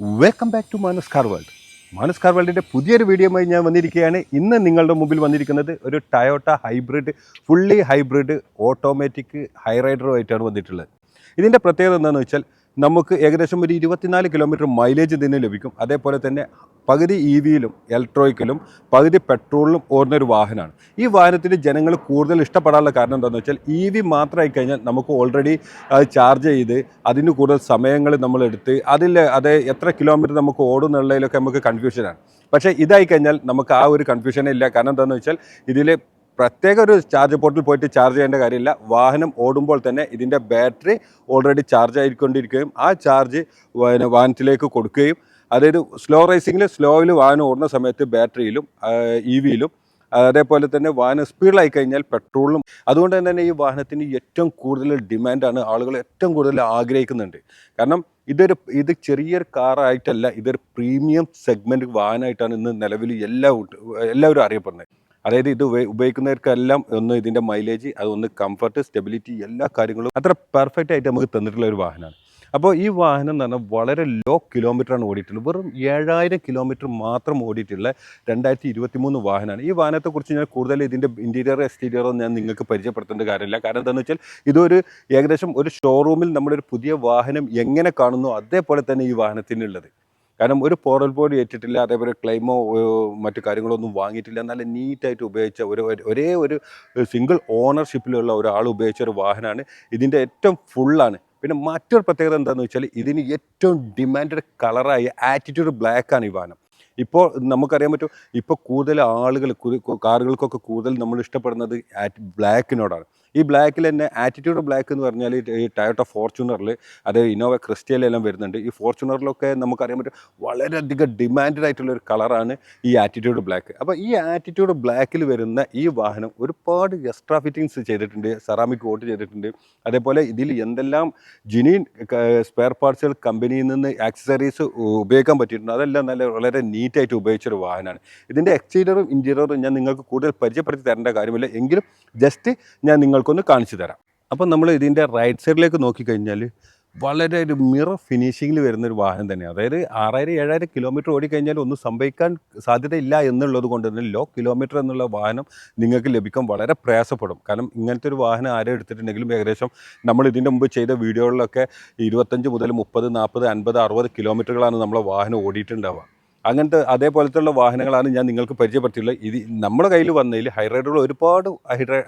Welcome back to Manas car world. Manas car വേൾഡിൻ്റെ പുതിയൊരു വീഡിയോയുമായി ഞാൻ വന്നിരിക്കുകയാണ്. ഇന്ന് നിങ്ങളുടെ മുമ്പിൽ വന്നിരിക്കുന്നത് ഒരു Toyota hybrid, fully hybrid automatic ഹൈറൈഡറുമായിട്ടാണ് വന്നിട്ടുള്ളത്. ഇതിൻ്റെ പ്രത്യേകത എന്താണെന്ന് വെച്ചാൽ നമുക്ക് ഏകദേശം ഒരു 24 കിലോമീറ്റർ മൈലേജ് ഇതിന് ലഭിക്കും. അതേപോലെ തന്നെ പകുതി ഇ വിയിലും ഇലക്ട്രോണിക്കലും പകുതി പെട്രോളിലും ഓടുന്നൊരു വാഹനമാണ്. ഈ വാഹനത്തിന് ജനങ്ങൾ കൂടുതൽ ഇഷ്ടപ്പെടാനുള്ള കാരണം എന്താണെന്ന് വെച്ചാൽ ഇ വി മാത്രമായി കഴിഞ്ഞാൽ നമുക്ക് ഓൾറെഡി ചാർജ് ചെയ്ത് അതിന് കൂടുതൽ സമയങ്ങൾ നമ്മളെടുത്ത് അത് എത്ര കിലോമീറ്റർ നമുക്ക് ഓടുന്നുള്ളതിലൊക്കെ നമുക്ക് കൺഫ്യൂഷനാണ്. പക്ഷേ ഇതായി കഴിഞ്ഞാൽ നമുക്ക് ആ ഒരു കൺഫ്യൂഷനേ ഇല്ല. കാരണം എന്താണെന്ന് വെച്ചാൽ ഇതിൽ പ്രത്യേക ഒരു ചാർജ് പോർട്ടിൽ പോയിട്ട് ചാർജ് ചെയ്യേണ്ട കാര്യമില്ല. വാഹനം ഓടുമ്പോൾ തന്നെ ഇതിൻ്റെ ബാറ്ററി ഓൾറെഡി ചാർജ് ആയിക്കൊണ്ടിരിക്കുകയും ആ ചാർജ് വാഹനത്തിലേക്ക് കൊടുക്കുകയും, അതായത് സ്ലോ സ്ലോയിൽ വാഹനം ഓടുന്ന സമയത്ത് ബാറ്ററിയിലും ഇ വിയിലും, അതേപോലെ തന്നെ വാഹനം സ്പീഡിലായി കഴിഞ്ഞാൽ പെട്രോളിലും. അതുകൊണ്ട് തന്നെ ഈ വാഹനത്തിന് ഏറ്റവും കൂടുതൽ ഡിമാൻഡാണ്, ആളുകൾ ഏറ്റവും കൂടുതൽ ആഗ്രഹിക്കുന്നുണ്ട്. കാരണം ഇത് ചെറിയൊരു കാറായിട്ടല്ല, ഇതൊരു പ്രീമിയം സെഗ്മെൻറ്റ് വാഹനമായിട്ടാണ് ഇന്ന് നിലവിൽ എല്ലാവരും അറിയപ്പെടുന്നത്. അതായത് ഇത് ഉപയോഗിക്കുന്നവർക്കെല്ലാം ഒന്ന് ഇതിൻ്റെ മൈലേജ്, അതൊന്ന് കംഫർട്ട്, സ്റ്റെബിലിറ്റി, എല്ലാ കാര്യങ്ങളും അത്ര പെർഫെക്റ്റ് ആയിട്ട് നമുക്ക് തന്നിട്ടുള്ള ഒരു വാഹനമാണ്. അപ്പോൾ ഈ വാഹനം എന്ന് പറഞ്ഞാൽ വളരെ ലോ കിലോമീറ്ററാണ് ഓടിയിട്ടുള്ളത്. വെറും 7000 കിലോമീറ്റർ മാത്രം ഓടിയിട്ടുള്ള 2023 വാഹനമാണ്. ഈ വാഹനത്തെക്കുറിച്ച് ഞാൻ കൂടുതൽ ഇതിൻ്റെ ഇൻറ്റീരിയർ എക്സ്റ്റീരിയറോ ഞാൻ നിങ്ങൾക്ക് പരിചയപ്പെടുത്തേണ്ട കാര്യമില്ല. കാരണം എന്താണെന്ന് വെച്ചാൽ ഇതൊരു ഏകദേശം ഒരു ഷോറൂമിൽ നമ്മളൊരു പുതിയ വാഹനം എങ്ങനെ കാണുന്നു അതേപോലെ തന്നെ ഈ വാഹനത്തിനുള്ളത്. കാരണം ഒരു പോറൽ ബോഡി ഏറ്റിട്ടില്ല, അതേപോലെ ക്ലെയിമോ മറ്റു കാര്യങ്ങളൊന്നും വാങ്ങിയിട്ടില്ല. നല്ല നീറ്റായിട്ട് ഉപയോഗിച്ച ഒരേ ഒരു സിംഗിൾ ഓണർഷിപ്പിലുള്ള ഒരാൾ ഉപയോഗിച്ച ഒരു വാഹനമാണ്. ഇതിൻ്റെ ഏറ്റവും ഫുള്ളാണ്. പിന്നെ മറ്റൊരു പ്രത്യേകത എന്താണെന്ന് വെച്ചാൽ ഇതിന് ഏറ്റവും ഡിമാൻഡഡ് കളറായ ആറ്റിറ്റ്യൂഡ് ബ്ലാക്കാണ് ഈ വാഹനം. ഇപ്പോൾ നമുക്കറിയാൻ പറ്റും, ഇപ്പോൾ കൂടുതൽ ആളുകൾ കാറുകൾക്കൊക്കെ കൂടുതൽ നമ്മൾ ഇഷ്ടപ്പെടുന്നത് ബ്ലാക്കിനോടാണ്. ഈ ബ്ലാക്കിൽ തന്നെ ആറ്റിറ്റ്യൂഡ് ബ്ലാക്ക് എന്ന് പറഞ്ഞാൽ ഈ ടയോട്ട ഫോർച്യൂണറിൽ, അത് ഇന്നോവ ക്രിസ്റ്റയിലെല്ലാം വരുന്നുണ്ട്. ഈ ഫോർച്യൂണറിലൊക്കെ നമുക്കറിയാൻ പറ്റും വളരെയധികം ഡിമാൻഡഡ് ആയിട്ടുള്ള ഒരു കളറാണ് ഈ ആറ്റിറ്റ്യൂഡ് ബ്ലാക്ക്. അപ്പോൾ ഈ ആറ്റിറ്റ്യൂഡ് ബ്ലാക്കിൽ വരുന്ന ഈ വാഹനം ഒരുപാട് എക്സ്ട്രാ ഫിറ്റിങ്സ് ചെയ്തിട്ടുണ്ട്, സെറാമിക് കോട്ട് ചെയ്തിട്ടുണ്ട്. അതേപോലെ ഇതിൽ എന്തെല്ലാം ജിനീൻ സ്പെയർ പാർട്സുകൾ കമ്പനിയിൽ നിന്ന് ആക്സസറീസ് ഉപയോഗിക്കാൻ പറ്റിയിട്ടുണ്ട്, അതെല്ലാം വളരെ നീറ്റായിട്ട് ഉപയോഗിച്ചൊരു വാഹനമാണ്. ഇതിൻ്റെ എക്സ്റ്റീരിയറും ഇൻറ്റീരിയറും ഞാൻ നിങ്ങൾക്ക് കൂടുതൽ പരിചയപ്പെടുത്തി തരേണ്ട കാര്യമില്ല, എങ്കിലും ജസ്റ്റ് ഞാൻ നിങ്ങൾക്കൊന്ന് കാണിച്ചു തരാം. അപ്പം നമ്മൾ ഇതിൻ്റെ റൈറ്റ് സൈഡിലേക്ക് നോക്കിക്കഴിഞ്ഞാൽ വളരെ ഒരു മിറർ ഫിനിഷിങ്ങിൽ വരുന്നൊരു വാഹനം തന്നെയാണ്. അതായത് 6000-7000 കിലോമീറ്റർ ഓടിക്കഴിഞ്ഞാൽ ഒന്നും സംഭവിക്കാൻ സാധ്യതയില്ല എന്നുള്ളത് കൊണ്ട് തന്നെ ലോ കിലോമീറ്റർ എന്നുള്ള വാഹനം നിങ്ങൾക്ക് ലഭിക്കാൻ വളരെ പ്രയാസപ്പെടും. കാരണം ഇങ്ങനത്തെ ഒരു വാഹനം ആരും എടുത്തിട്ടുണ്ടെങ്കിലും ഏകദേശം നമ്മൾ ഇതിൻ്റെ മുമ്പ് ചെയ്ത വീഡിയോകളിലൊക്കെ 25 മുതൽ 30, 40, 50, 60 കിലോമീറ്ററുകളാണ് നമ്മളെ വാഹനം ഓടിയിട്ടുണ്ടാവുക. അതേപോലത്തുള്ള വാഹനങ്ങളാണ് ഞാൻ നിങ്ങൾക്ക് പരിചയപ്പെടുത്തിയിട്ടുള്ളത്. ഇത് നമ്മുടെ കയ്യിൽ വന്നതിൽ ഹൈറൈഡറുകൾ ഒരുപാട്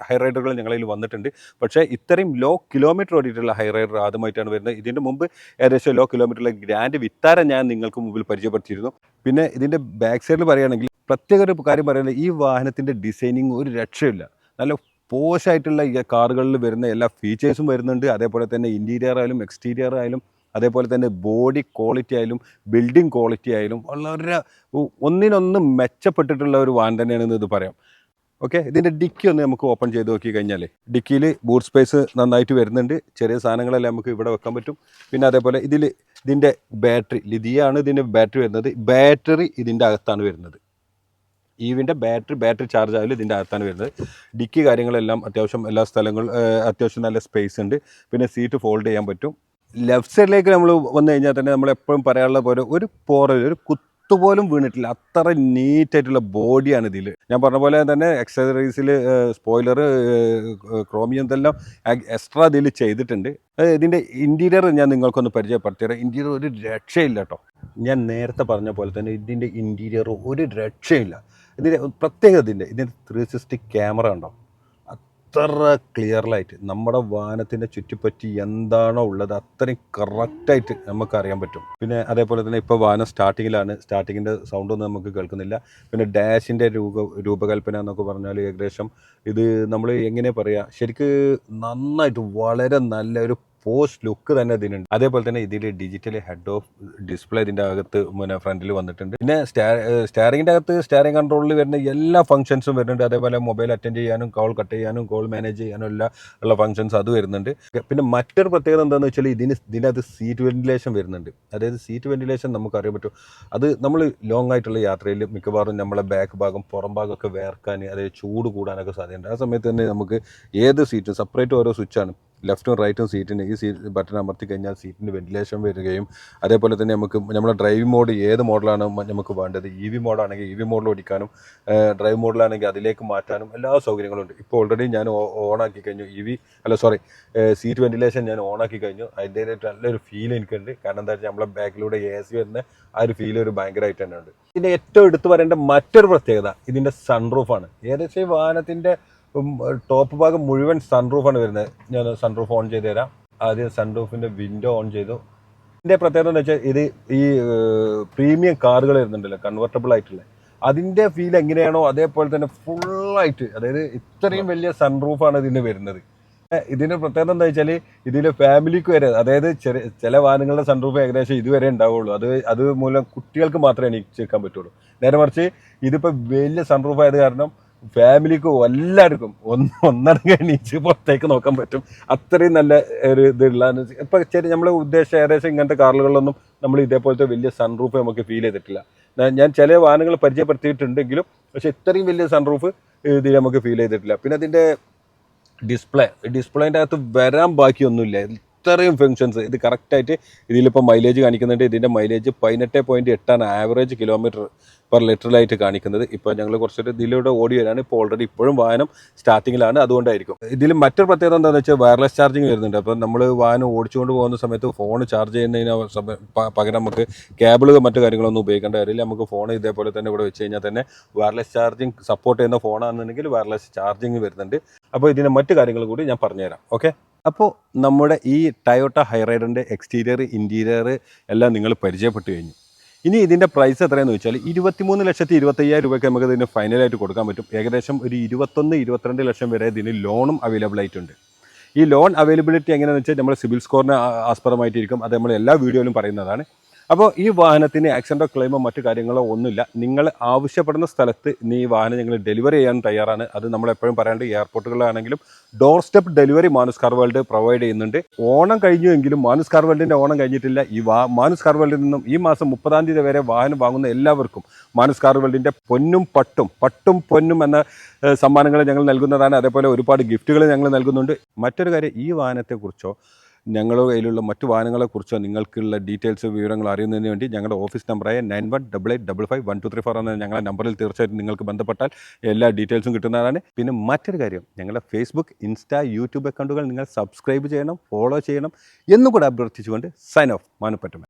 ഹൈറൈഡറുകൾ ഞങ്ങളുടെ കയ്യിൽ വന്നിട്ടുണ്ട്. പക്ഷേ ഇത്രയും ലോ കിലോമീറ്റർ ഓടിയിട്ടുള്ള ഹൈറൈഡർ ആദ്യമായിട്ടാണ് വരുന്നത്. ഇതിൻ്റെ മുമ്പ് ഏകദേശം ലോ കിലോമീറ്ററിലെ ഗ്രാൻഡ് വിത്താര ഞാൻ നിങ്ങൾക്ക് മുമ്പിൽ പരിചയപ്പെടുത്തിയിരുന്നു. പിന്നെ ഇതിൻ്റെ ബാക്ക് സൈഡിൽ പറയുകയാണെങ്കിൽ പ്രത്യേക ഒരു കാര്യം പറയുന്നത്, ഈ വാഹനത്തിൻ്റെ ഡിസൈനിങ് ഒരു രക്ഷയില്ല. നല്ല പോഷായിട്ടുള്ള ഈ കാറുകളിൽ വരുന്ന എല്ലാ ഫീച്ചേഴ്സും വരുന്നുണ്ട്. അതേപോലെ തന്നെ ഇൻറ്റീരിയർ ആയാലും എക്സ്റ്റീരിയർ ആയാലും, അതേപോലെ തന്നെ ബോഡി ക്വാളിറ്റി ആയാലും ബിൽഡിംഗ് ക്വാളിറ്റി ആയാലും വളരെ ഒന്നിനൊന്ന് മെച്ചപ്പെട്ടിട്ടുള്ള ഒരു വാഹനം തന്നെയാണെന്ന് ഇത് പറയാം. ഓക്കെ, ഇതിൻ്റെ ഡിക്കി ഒന്ന് നമുക്ക് ഓപ്പൺ ചെയ്ത് നോക്കി കഴിഞ്ഞാൽ ഡിക്കിയിൽ ബൂട്ട് സ്പേസ് നന്നായിട്ട് വരുന്നുണ്ട്. ചെറിയ സാധനങ്ങളെല്ലാം നമുക്ക് ഇവിടെ വെക്കാൻ പറ്റും. പിന്നെ അതേപോലെ ഇതിൻ്റെ ബാറ്ററി ലിഥിയാണ് ഇതിൻ്റെ ബാറ്ററി വരുന്നത്. ബാറ്ററി ഇതിൻ്റെ അകത്താണ് വരുന്നത്. ഈവിൻ്റെ ബാറ്ററി ചാർജ് ആയാലും ഇതിൻ്റെ അകത്താണ് വരുന്നത്. ഡിക്കി കാര്യങ്ങളെല്ലാം അത്യാവശ്യം എല്ലാ സ്ഥലങ്ങളും അത്യാവശ്യം നല്ല സ്പേസ് ഉണ്ട്. പിന്നെ സീറ്റ് ഫോൾഡ് ചെയ്യാൻ പറ്റും. ലെഫ്റ്റ് സൈഡിലേക്ക് നമ്മൾ വന്നു കഴിഞ്ഞാൽ തന്നെ നമ്മൾ എപ്പോഴും പറയാനുള്ള പോലെ ഒരു കുത്തുപോലും വീണിട്ടില്ല, അത്ര നീറ്റായിട്ടുള്ള ബോഡിയാണ് ഇതിൽ. ഞാൻ പറഞ്ഞ പോലെ തന്നെ എക്സസറീസിൽ സ്പോയിലർ, ക്രോമിയം ഇതെല്ലാം എക്സ്ട്രാ ഇതിൽ ചെയ്തിട്ടുണ്ട്. ഇതിൻ്റെ ഇൻറ്റീരിയർ ഞാൻ നിങ്ങൾക്കൊന്ന് പരിചയപ്പെടുത്തിയത്. ഇൻറ്റീരിയർ ഒരു രക്ഷയില്ല കേട്ടോ. ഞാൻ നേരത്തെ പറഞ്ഞ പോലെ തന്നെ ഇതിൻ്റെ ഇൻറ്റീരിയർ ഒരു രക്ഷയില്ല. ഇതിൻ്റെ പ്രത്യേകത ഇതിൻ്റെ 360 ക്യാമറ ഉണ്ടോ, അത്ര ക്ലിയറിലായിട്ട് നമ്മുടെ വാഹനത്തിൻ്റെ ചുറ്റിപ്പറ്റി എന്താണോ ഉള്ളത് അത്രയും കറക്റ്റായിട്ട് നമുക്കറിയാൻ പറ്റും. പിന്നെ അതേപോലെ തന്നെ ഇപ്പോൾ വാഹനം സ്റ്റാർട്ടിങ്ങിൻ്റെ സൗണ്ടൊന്നും നമുക്ക് കേൾക്കുന്നില്ല. പിന്നെ ഡാഷിൻ്റെ രൂപകൽപ്പന എന്നൊക്കെ പറഞ്ഞാൽ ഏകദേശം ഇത് നമ്മൾ എങ്ങനെ പറയുക, ശരിക്ക് നന്നായിട്ട് വളരെ നല്ല ഒരു പോസ്റ്റ് ലുക്ക് തന്നെ ഇതിനുണ്ട്. അതേപോലെ തന്നെ ഇതിൽ ഡിജിറ്റൽ ഹെഡ് ഓഫ് ഡിസ്പ്ലേ ഇതിൻ്റെ അകത്ത് ഫ്രണ്ടിൽ വന്നിട്ടുണ്ട്. പിന്നെ സ്റ്റാറിങ്ങിൻ്റെ അകത്ത് സ്റ്റാറിങ് കൺട്രോളിൽ വരുന്ന എല്ലാ ഫംഗ്ഷൻസും വരുന്നുണ്ട്. അതേപോലെ മൊബൈൽ അറ്റൻഡ് ചെയ്യാനും കോൾ കട്ട് ചെയ്യാനും കോൾ മാനേജ് ചെയ്യാനും എല്ലാം ഉള്ള ഫംഗ്ഷൻസ് അത് വരുന്നുണ്ട്. പിന്നെ മറ്റൊരു പ്രത്യേകത എന്താണെന്ന് വെച്ചാൽ ഇതിനകത്ത് സീറ്റ് വെന്റിലേഷൻ വരുന്നുണ്ട്. അതായത് സീറ്റ് വെന്റിലേഷൻ നമുക്കറിയാൻ പറ്റും. അത് നമ്മൾ ലോങ് ആയിട്ടുള്ള യാത്രയിൽ മിക്കവാറും നമ്മളെ ബാക്ക് ഭാഗം പുറം ഭാഗമൊക്കെ വേർക്കാൻ, അതായത് ചൂട് കൂടാനൊക്കെ സാധ്യതയുണ്ട്. ആ സമയത്ത് തന്നെ നമുക്ക് ഏത് സീറ്റും സെപ്പറേറ്റ് ഓരോ സ്വിച്ചാണ്. ലെഫ്റ്റും റൈറ്റും സീറ്റിന് ഈ സീറ്റ് ബട്ടൺ അമർത്തി കഴിഞ്ഞാൽ സീറ്റിന് വെന്റിലേഷൻ വരികയും അതേപോലെ തന്നെ നമുക്ക് നമ്മുടെ ഡ്രൈവിംഗ് മോഡ് ഏത് മോഡലാണ് നമുക്ക് വേണ്ടത്, EV മോഡാണെങ്കിൽ EV മോഡിൽ ഓടിക്കാനും ഡ്രൈവ് മോഡിലാണെങ്കിൽ അതിലേക്ക് മാറ്റാനും എല്ലാ സൗകര്യങ്ങളും ഉണ്ട്. ഇപ്പോൾ ഓൾറെഡി ഞാൻ ഓണാക്കി കഴിഞ്ഞു, സീറ്റ് വെന്റിലേഷൻ ഞാൻ ഓണാക്കി കഴിഞ്ഞു. അതിൻ്റെ നല്ലൊരു ഫീൽ എനിക്കുണ്ട്. കാരണം എന്താ വെച്ചാൽ നമ്മളെ ബാക്കിലൂടെ AC വരുന്ന ആ ഒരു ഫീൽ ഒരു ഭയങ്കരമായിട്ട് തന്നെ ഉണ്ട്. ഇതിൻ്റെ ഏറ്റവും എടുത്തു പറയേണ്ട മറ്റൊരു പ്രത്യേകത ഇതിൻ്റെ സൺറൂഫാണ്. ഏകദേശം ഈ വാഹനത്തിൻ്റെ ടോപ്പ് ഭാഗം മുഴുവൻ സൺറൂഫാണ് വരുന്നത്. ഞാൻ സൺറൂഫ് ഓൺ ചെയ്ത് തരാം. ആദ്യം സൺറൂഫിൻ്റെ വിൻഡോ ഓൺ ചെയ്തു. ഇതിൻ്റെ പ്രത്യേകത എന്ന് വെച്ചാൽ ഇത് ഈ പ്രീമിയം കാറുകൾ വരുന്നുണ്ടല്ലോ കൺവെർട്ടബിൾ ആയിട്ടുള്ള, അതിൻ്റെ ഫീൽ എങ്ങനെയാണോ അതേപോലെ തന്നെ ഫുള്ളായിട്ട്, അതായത് ഇത്രയും വലിയ സൺറൂഫാണ് ഇതിന് വരുന്നത്. ഇതിൻ്റെ പ്രത്യേകത എന്താ വെച്ചാൽ ഇതിൽ ഫാമിലിക്ക് വരെ, അതായത് ചില വാഹനങ്ങളുടെ സൺറൂഫ് ഏകദേശം ഇതുവരെ ഉണ്ടാവുള്ളൂ. അത് മൂലം കുട്ടികൾക്ക് മാത്രമേ എണീച്ചേക്കാൻ പറ്റുള്ളൂ. നേരെ മറിച്ച് ഇതിപ്പോൾ വലിയ സൺറൂഫ് ആയത് കാരണം ഫാമിലിക്ക് എല്ലാവർക്കും ഒന്നടങ്കം എണീച്ച് പുറത്തേക്ക് നോക്കാൻ പറ്റും. അത്രയും നല്ല ഒരു ഇതുള്ള ഇപ്പം നമ്മൾ ഉദ്ദേശിച്ച ഏകദേശം ഇങ്ങനത്തെ കാറുകളിലൊന്നും നമ്മൾ ഇതേപോലത്തെ വലിയ സൺറൂഫ് നമുക്ക് ഫീൽ ചെയ്തിട്ടില്ല. ഞാൻ ചില വാഹനങ്ങൾ പരിചയപ്പെടുത്തിയിട്ടുണ്ടെങ്കിലും പക്ഷെ ഇത്രയും വലിയ സൺറൂഫ് ഇതിൽ നമുക്ക് ഫീൽ ചെയ്തിട്ടില്ല. പിന്നെ അതിൻ്റെ ഡിസ്പ്ലേൻ്റെ അകത്ത് വരാൻ ബാക്കിയൊന്നുമില്ല. ഇത്രയും ഫങ്ഷൻസ് ഇത് കറക്റ്റായിട്ട് ഇതിലിപ്പോൾ മൈലേജ് കാണിക്കുന്നുണ്ട്. ഇതിൻ്റെ മൈലേജ് 18.8 ആവറേജ് കിലോമീറ്റർ പെർ ലിറ്ററിലായിട്ട് കാണിക്കുന്നത്. ഇപ്പോൾ ഞങ്ങൾ കുറച്ചൊരു ഇതിലൂടെ ഓടി വരാണ്. ഇപ്പോൾ ഓൾറെഡി ഇപ്പോഴും വാഹനം സ്റ്റാർട്ടിങ്ങിലാണ്, അതുകൊണ്ടായിരിക്കും. ഇതിൽ മറ്റൊരു പ്രത്യേകത എന്താണെന്ന് വെച്ചാൽ വയർലെസ് ചാർജിങ് വരുന്നുണ്ട്. അപ്പോൾ നമ്മൾ വാഹനം ഓടിച്ചുകൊണ്ട് പോകുന്ന സമയത്ത് ഫോൺ ചാർജ് ചെയ്യുന്നതിന് പകരം നമുക്ക് കേബിളുകൾ മറ്റു കാര്യങ്ങളൊന്നും ഉപയോഗിക്കേണ്ട കാര്യമില്ല. നമുക്ക് ഫോൺ ഇതേപോലെ തന്നെ ഇവിടെ വെച്ച് കഴിഞ്ഞാൽ തന്നെ വയർലെസ് ചാർജിങ് സപ്പോർട്ട് ചെയ്യുന്ന ഫോണാണെന്നുണ്ടെങ്കിൽ വയർലെസ് ചാർജിങ് വരുന്നുണ്ട്. അപ്പോൾ ഇതിൻ്റെ മറ്റു കാര്യങ്ങൾ കൂടി ഞാൻ പറഞ്ഞുതരാം. ഓക്കെ, അപ്പോൾ നമ്മുടെ ഈ ടയോട്ട ഹൈറൈഡറിൻ്റെ എക്സ്റ്റീരിയർ ഇൻറ്റീരിയർ എല്ലാം നിങ്ങൾ പരിചയപ്പെട്ട് കഴിഞ്ഞു. ഇനി ഇതിൻ്റെ പ്രൈസ് എത്രയാണെന്ന് വെച്ചാൽ 23,25,000 രൂപയ്ക്ക് നമുക്ക് ഇതിന് ഫൈനലായിട്ട് കൊടുക്കാൻ പറ്റും. ഏകദേശം ഒരു 21-22 ലക്ഷം വരെ ഇതിന് ലോണും അവൈലബിൾ ആയിട്ടുണ്ട്. ഈ ലോൺ അവൈലബിലിറ്റി എങ്ങനെയാണെന്ന് വെച്ചാൽ നമ്മൾ സിബിൽ സ്കോറിന് ആസ്പദമായിട്ടിരിക്കും. അത് നമ്മൾ എല്ലാ വീഡിയോയിലും പറയുന്നതാണ്. അപ്പോൾ ഈ വാഹനത്തിന് ആക്സിഡൻറ്റോ ക്ലെയിമോ മറ്റു കാര്യങ്ങളോ ഒന്നുമില്ല. നിങ്ങൾ ആവശ്യപ്പെടുന്ന സ്ഥലത്ത് ഈ വാഹനം ഞങ്ങൾ ഡെലിവറി ചെയ്യാൻ തയ്യാറാണ്. അത് നമ്മളെപ്പോഴും പറയാണ്ട് എയർപോർട്ടുകളിലാണെങ്കിലും door step delivery Manus car world provide ചെയ്യുന്നുണ്ട്. ഓണം കഴിഞ്ഞുവെങ്കിലും മാനുസ് കാർ വേൾഡിൻ്റെ ഓണം കഴിഞ്ഞിട്ടില്ല. മാനുസ് കാർ വേൾഡിൽ നിന്നും ഈ മാസം 30-ാം തീയതി വരെ വാഹനം വാങ്ങുന്ന എല്ലാവർക്കും മാനുസ് കാർ വേൾഡിൻ്റെ പട്ടും പൊന്നും എന്ന സമ്മാനങ്ങൾ ഞങ്ങൾ നൽകുന്നതാണ്. അതേപോലെ ഒരുപാട് ഗിഫ്റ്റുകൾ ഞങ്ങൾ നൽകുന്നുണ്ട്. മറ്റൊരു കാര്യം, ഈ വാഹനത്തെക്കുറിച്ചോ ഞങ്ങളുടെ കയ്യിലുള്ള മറ്റു വാഹനങ്ങളെക്കുറിച്ചോ നിങ്ങൾക്കുള്ള ഡീറ്റെയിൽസ് വിവരങ്ങൾ അറിയുന്നതിന് വേണ്ടി ഞങ്ങളുടെ ഓഫീസ് നമ്പറായ 9188551234 എന്ന ഞങ്ങളുടെ നമ്പറിൽ തീർച്ചയായിട്ടും നിങ്ങൾക്ക് ബന്ധപ്പെട്ടാൽ എല്ലാ ഡീറ്റെയിൽസും കിട്ടുന്നതാണ്. പിന്നെ മറ്റൊരു കാര്യം, ഞങ്ങളുടെ ഫേസ്ബുക്ക്, ഇൻസ്റ്റാ, യൂട്യൂബ് അക്കൗണ്ടുകൾ നിങ്ങൾ സബ്സ്ക്രൈബ് ചെയ്യണം, ഫോളോ ചെയ്യണം എന്നുകൂടെ അഭ്യർത്ഥിച്ചുകൊണ്ട് സൈൻ ഓഫ്. മാനുപ്പറ്റമ്മ.